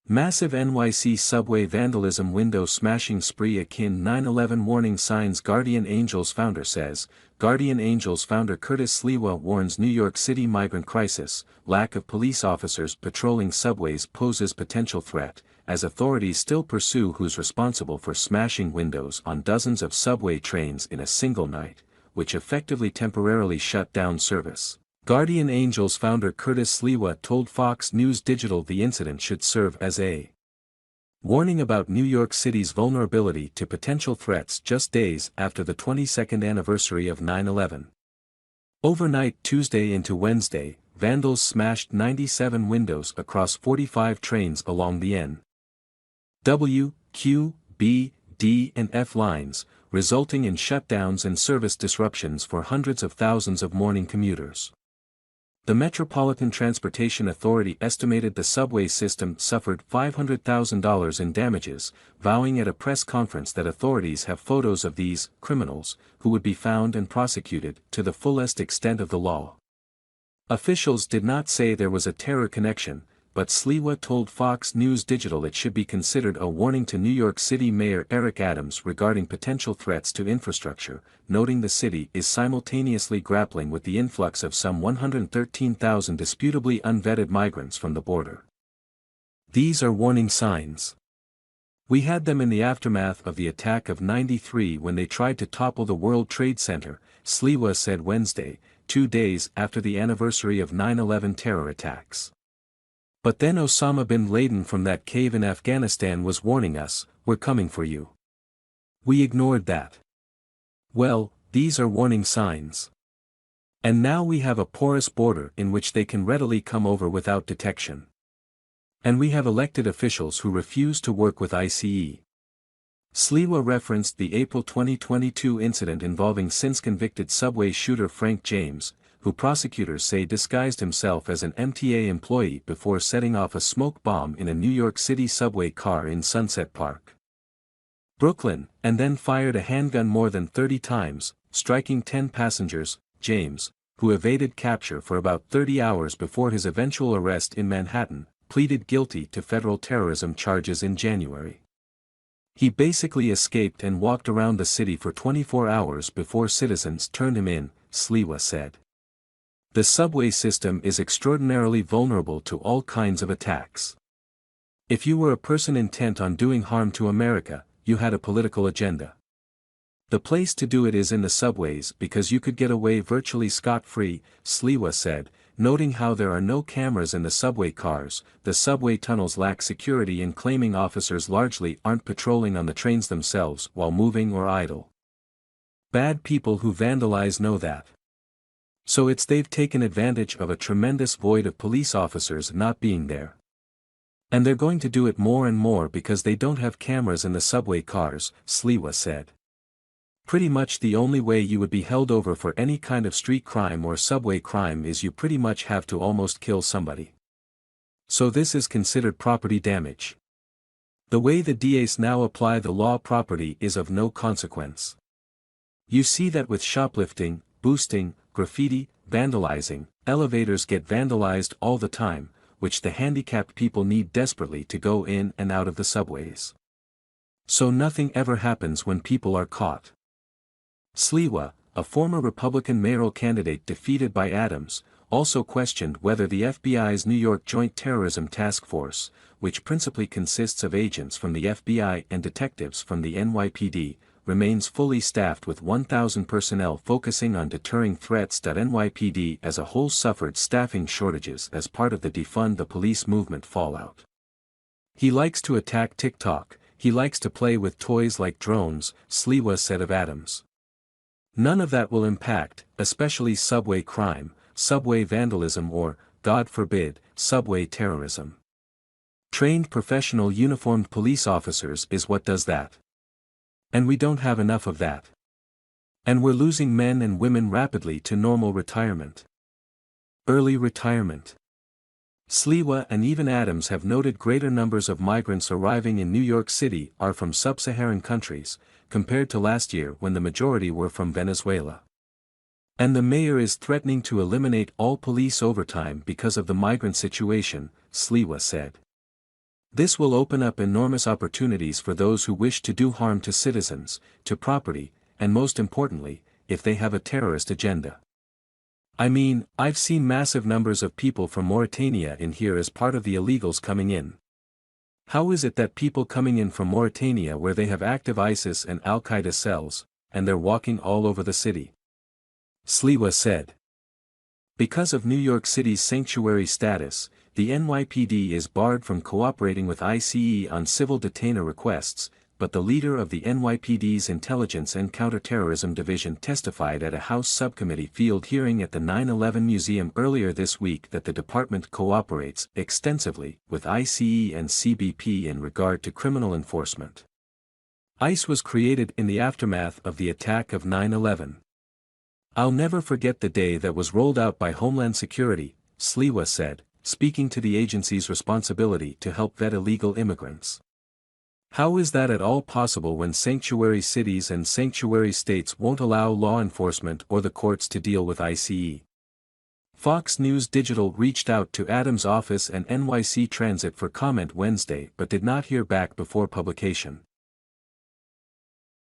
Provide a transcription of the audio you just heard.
Massive NYC subway vandalism window smashing spree akin 9/11 warning signs GuardianAngels founder says. GuardianAngels founder Curtis Sliwa warns New York City migrant crisis, lack of police officers patrolling subways poses potential threat, as authorities still pursue who's responsible for smashing windows on dozens of subway trains in a single night, which effectively temporarily shut down service. GuardianAngels founder Curtis Sliwa told Fox News Digital the incident should serve as a warning about New York City's vulnerability to potential threats just days after the 22nd anniversary of 9/11. Overnight Tuesday into Wednesday, vandals smashed 97 windows across 45 trains along the N, W, Q, B, D and F lines, resulting in shutdowns and service disruptions for hundreds of thousands of morning commuters. The Metropolitan Transportation Authority estimated the subway system suffered $500,000 in damages, vowing at a press conference that authorities have photos of these criminals, who would be found and prosecuted to the fullest extent of the law. Officials did not say there was a terror connection, but Sliwa told Fox News Digital it should be considered a warning to New York City Mayor Eric Adams regarding potential threats to infrastructure, noting the city is simultaneously grappling with the influx of some 113,000 disputably unvetted migrants from the border. These are warning signs. We had them in the aftermath of the attack of '93 when they tried to topple the World Trade Center, Sliwa said Wednesday, 2 days after the anniversary of 9/11 terror attacks. But then Osama bin Laden from that cave in Afghanistan was warning us, "We're coming for you." We ignored that. Well, these are warning signs. And now we have a porous border in which they can readily come over without detection. And we have elected officials who refuse to work with ICE. Sliwa referenced the April 2022 incident involving since-convicted subway shooter Frank James, who prosecutors say disguised himself as an MTA employee before setting off a smoke bomb in a New York City subway car in Sunset Park, Brooklyn, and then fired a handgun more than 30 times, striking 10 passengers. James, who evaded capture for about 30 hours before his eventual arrest in Manhattan, pleaded guilty to federal terrorism charges in January. He basically escaped and walked around the city for 24 hours before citizens turned him in, Sliwa said. The subway system is extraordinarily vulnerable to all kinds of attacks. If you were a person intent on doing harm to America, you had a political agenda. The place to do it is in the subways because you could get away virtually scot-free, Sliwa said, noting how there are no cameras in the subway cars, the subway tunnels lack security and claiming officers largely aren't patrolling on the trains themselves while moving or idle. Bad people who vandalize know that. So they've taken advantage of a tremendous void of police officers not being there. And they're going to do it more and more because they don't have cameras in the subway cars, Sliwa said. Pretty much the only way you would be held over for any kind of street crime or subway crime is you pretty much have to almost kill somebody. So this is considered property damage. The way the DAs now apply the law, property is of no consequence. You see that with shoplifting, boosting, graffiti, vandalizing, elevators get vandalized all the time, which the handicapped people need desperately to go in and out of the subways. So nothing ever happens when people are caught. Sliwa, a former Republican mayoral candidate defeated by Adams, also questioned whether the FBI's New York Joint Terrorism Task Force, which principally consists of agents from the FBI and detectives from the NYPD, remains fully staffed with 1,000 personnel focusing on deterring threats. NYPD as a whole suffered staffing shortages as part of the defund the police movement fallout. He likes to attack TikTok, he likes to play with toys like drones, Sliwa said of Adams. None of that will impact, especially subway crime, subway vandalism or, God forbid, subway terrorism. Trained professional uniformed police officers is what does that. And we don't have enough of that. And we're losing men and women rapidly to normal retirement. Early retirement. Sliwa and even Adams have noted greater numbers of migrants arriving in New York City are from sub-Saharan countries, compared to last year when the majority were from Venezuela. And the mayor is threatening to eliminate all police overtime because of the migrant situation, Sliwa said. This will open up enormous opportunities for those who wish to do harm to citizens, to property, and most importantly, if they have a terrorist agenda. I mean, I've seen massive numbers of people from Mauritania in here as part of the illegals coming in. How is it that people coming in from Mauritania where they have active ISIS and Al-Qaeda cells, and they're walking all over the city? Sliwa said. Because of New York City's sanctuary status, the NYPD is barred from cooperating with ICE on civil detainer requests, but the leader of the NYPD's Intelligence and Counterterrorism Division testified at a House Subcommittee field hearing at the 9/11 Museum earlier this week that the department cooperates extensively with ICE and CBP in regard to criminal enforcement. ICE was created in the aftermath of the attack of 9/11. I'll never forget the day that was rolled out by Homeland Security, Sliwa said, speaking to the agency's responsibility to help vet illegal immigrants. How is that at all possible when sanctuary cities and sanctuary states won't allow law enforcement or the courts to deal with ICE? Fox News Digital reached out to Adams' office and NYC Transit for comment Wednesday but did not hear back before publication.